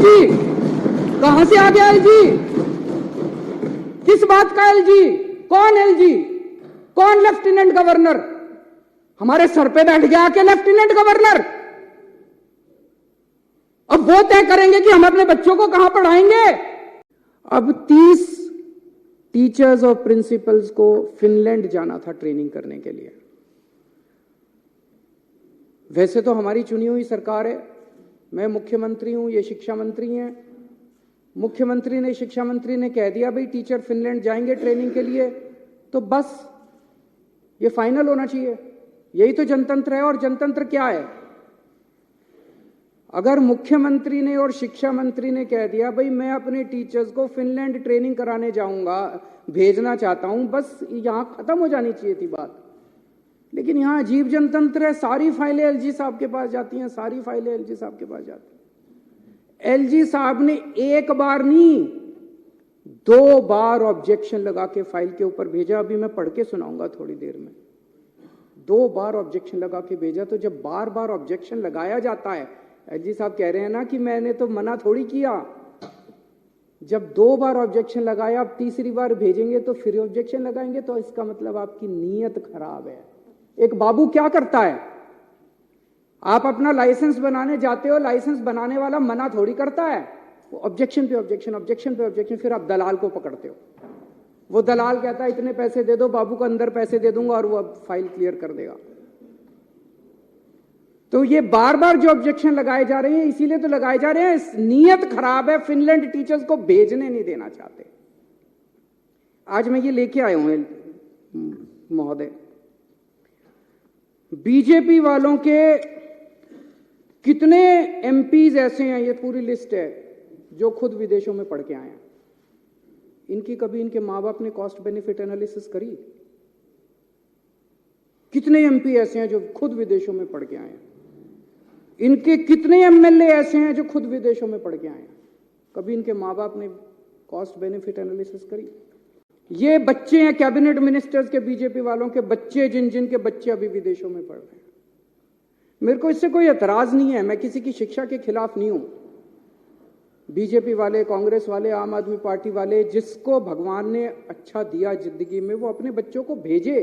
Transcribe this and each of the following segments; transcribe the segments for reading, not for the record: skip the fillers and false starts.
LG? कहां से आ गया एलजी? किस बात का एलजी? कौन एलजी? कौन लेफ्टिनेंट गवर्नर? हमारे सर पे बैठ गया आके लेफ्टिनेंट गवर्नर। अब वो तय करेंगे कि हम अपने बच्चों को कहां पढ़ाएंगे। अब 30 टीचर्स और प्रिंसिपल्स को फिनलैंड जाना था ट्रेनिंग करने के लिए। वैसे तो हमारी चुनी हुई सरकार है, मैं मुख्यमंत्री हूं, ये शिक्षा मंत्री हैं। मुख्यमंत्री ने, शिक्षा मंत्री ने कह दिया भाई टीचर फिनलैंड जाएंगे ट्रेनिंग के लिए, तो बस ये फाइनल होना चाहिए। यही तो जनतंत्र है। और जनतंत्र क्या है? अगर मुख्यमंत्री ने और शिक्षा मंत्री ने कह दिया भाई मैं अपने टीचर्स को फिनलैंड ट्रेनिंग कराने जाऊंगा, भेजना चाहता हूं, बस यहां खत्म हो जानी चाहिए थी बात। लेकिन यहां अजीब जनतंत्र है, सारी फाइलें एलजी साहब के पास जाती हैं, सारी फाइलें एलजी साहब के पास जाती हैं। एलजी साहब ने एक बार नहीं 2 बार ऑब्जेक्शन लगा के फाइल के ऊपर भेजा। अभी मैं पढ़ के सुनाऊंगा थोड़ी देर में। 2 बार ऑब्जेक्शन लगा के भेजा। तो जब बार बार ऑब्जेक्शन लगाया जाता है, एलजी साहब कह रहे हैं ना कि मैंने तो मना थोड़ी किया। जब 2 बार ऑब्जेक्शन लगाया, अब तीसरी बार भेजेंगे तो फिर ऑब्जेक्शन लगाएंगे, तो इसका मतलब आपकी नीयत खराब है। एक बाबू क्या करता है, आप अपना लाइसेंस बनाने जाते हो, लाइसेंस बनाने वाला मना थोड़ी करता है, वो ऑब्जेक्शन पे ऑब्जेक्शन, ऑब्जेक्शन पे ऑब्जेक्शन, फिर आप दलाल को पकड़ते हो। वो दलाल कहता है इतने पैसे दे दो, बाबू को अंदर पैसे दे दूंगा और वो अब फाइल क्लियर कर देगा। तो ये बार बार जो ऑब्जेक्शन लगाए जा रहे हैं, इसीलिए तो लगाए जा रहे हैं, नीयत खराब है, फिनलैंड टीचर्स को भेजने नहीं देना चाहते। आज मैं ये लेके आया हूं महोदय, बीजेपी वालों के कितने एमपीज ऐसे हैं, ये पूरी लिस्ट है, जो खुद विदेशों में पढ़ के आए हैं। इनकी कभी इनके मां बाप ने कॉस्ट बेनिफिट एनालिसिस करी? कितने एमपी ऐसे हैं जो खुद विदेशों में पढ़ के आए हैं? इनके कितने एमएलए ऐसे हैं जो खुद विदेशों में पढ़ के आए हैं? कभी इनके मां बाप ने कॉस्ट बेनिफिट एनालिसिस करी? ये बच्चे हैं कैबिनेट मिनिस्टर्स के, बीजेपी वालों के बच्चे, जिन के बच्चे अभी विदेशों में पढ़ रहे हैं। मेरे को इससे कोई एतराज नहीं है, मैं किसी की शिक्षा के खिलाफ नहीं हूं। बीजेपी वाले, कांग्रेस वाले, आम आदमी पार्टी वाले, जिसको भगवान ने अच्छा दिया जिंदगी में, वो अपने बच्चों को भेजे,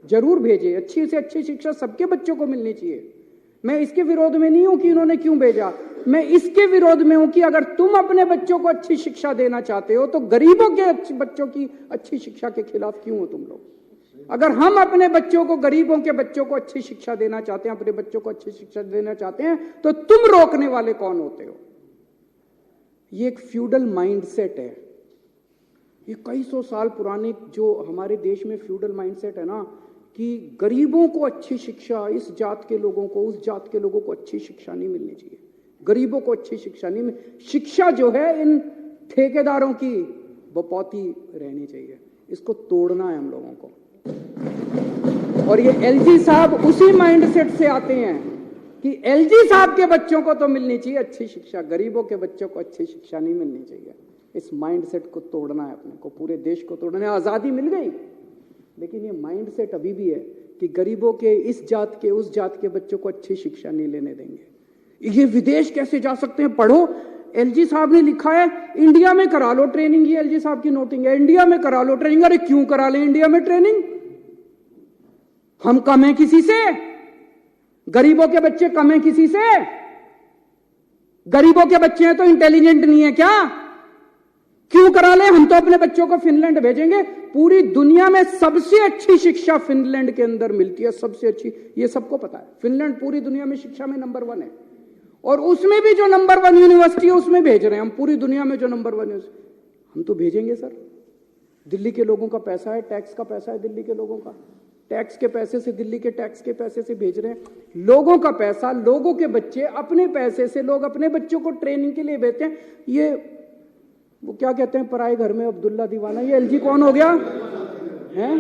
जरूर भेजे। अच्छी से अच्छी शिक्षा सबके बच्चों को मिलनी चाहिए। मैं इसके विरोध में नहीं हूं कि इन्होंने क्यों भेजा, मैं इसके विरोध में हूं कि अगर तुम अपने बच्चों को अच्छी शिक्षा देना चाहते हो तो गरीबों के बच्चों की अच्छी शिक्षा के खिलाफ क्यों हो तुम लोग? अगर हम अपने बच्चों को, गरीबों के बच्चों को अच्छी शिक्षा देना चाहते हैं, अपने बच्चों को अच्छी शिक्षा देना चाहते हैं, तो तुम रोकने वाले कौन होते हो? ये एक फ्यूडल माइंडसेट है, ये कई सौ साल पुरानी जो हमारे देश में फ्यूडल माइंडसेट है ना, कि गरीबों को अच्छी शिक्षा, इस जात के लोगों को, उस जात के लोगों को अच्छी शिक्षा नहीं मिलनी चाहिए, गरीबों को अच्छी शिक्षा नहीं शिक्षा जो है इन ठेकेदारों की बपौती रहनी चाहिए। इसको तोड़ना है हम लोगों को। और ये एलजी साहब उसी माइंडसेट से आते हैं कि एलजी साहब के बच्चों को तो मिलनी चाहिए अच्छी शिक्षा, गरीबों के बच्चों को अच्छी शिक्षा नहीं मिलनी चाहिए। इस माइंडसेट को तोड़ना है अपने को, पूरे देश को तोड़ना है। आजादी मिल गई, लेकिन ये माइंडसेट अभी भी है कि गरीबों के, इस जात के, उस जात के बच्चों को अच्छी शिक्षा नहीं लेने देंगे। ये विदेश कैसे जा सकते हैं? पढ़ो, एलजी साहब ने लिखा है इंडिया में करा लो ट्रेनिंग। ये एलजी साहब की नोटिंग है, इंडिया में करा लो ट्रेनिंग। अरे क्यों करा ले इंडिया में ट्रेनिंग? हम कम है किसी से? गरीबों के बच्चे कम है किसी से? गरीबों के बच्चे हैं तो इंटेलिजेंट नहीं है क्या? क्यों करा ले? हम तो अपने बच्चों को फिनलैंड भेजेंगे। पूरी दुनिया में सबसे अच्छी शिक्षा फिनलैंड के अंदर मिलती है, सबसे अच्छी, ये सबको पता है। फिनलैंड पूरी दुनिया में शिक्षा में नंबर 1 है, और उसमें भी जो नंबर 1 यूनिवर्सिटी है उसमें भेज रहे हैं हम। पूरी दुनिया में जो नंबर 1 हम तो भेजेंगे सर। दिल्ली के लोगों का पैसा है, टैक्स का पैसा है, दिल्ली के लोगों का टैक्स के पैसे से, दिल्ली के टैक्स के पैसे से भेज रहे हैं। लोगों का पैसा, लोगों के बच्चे, अपने पैसे से लोग अपने बच्चों को ट्रेनिंग के लिए भेजते हैं। ये वो क्या कहते हैं, पराए घर में अब्दुल्ला दीवाना। ये एलजी कौन हो गया है?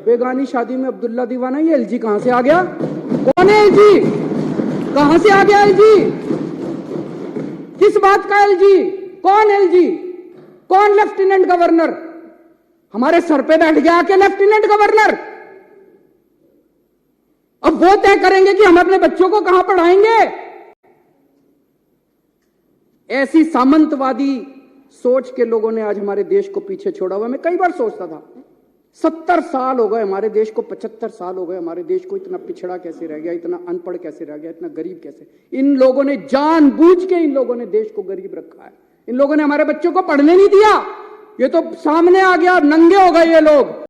बेगानी शादी में अब्दुल्ला दीवाना। ये एलजी कहां से आ गया? कौन है एलजी? कहां से आ गया एलजी? किस बात का एलजी? कौन एलजी? कौन लेफ्टिनेंट गवर्नर? हमारे सर पे बैठ गया आके लेफ्टिनेंट गवर्नर। अब वो तय करेंगे कि हम अपने बच्चों को कहां पढ़ाएंगे। ऐसी सामंतवादी सोच के लोगों ने आज हमारे देश को पीछे छोड़ा हुआ। मैं कई बार सोचता था 70 साल हो गए हमारे देश को, 75 साल हो गए हमारे देश को, इतना पिछड़ा कैसे रह गया, इतना अनपढ़ कैसे रह गया, इतना गरीब कैसे। इन लोगों ने जानबूझ के इन लोगों ने देश को गरीब रखा है। इन लोगों ने हमारे बच्चों को पढ़ने नहीं दिया। ये तो सामने आ गया, नंगे हो गए ये लोग।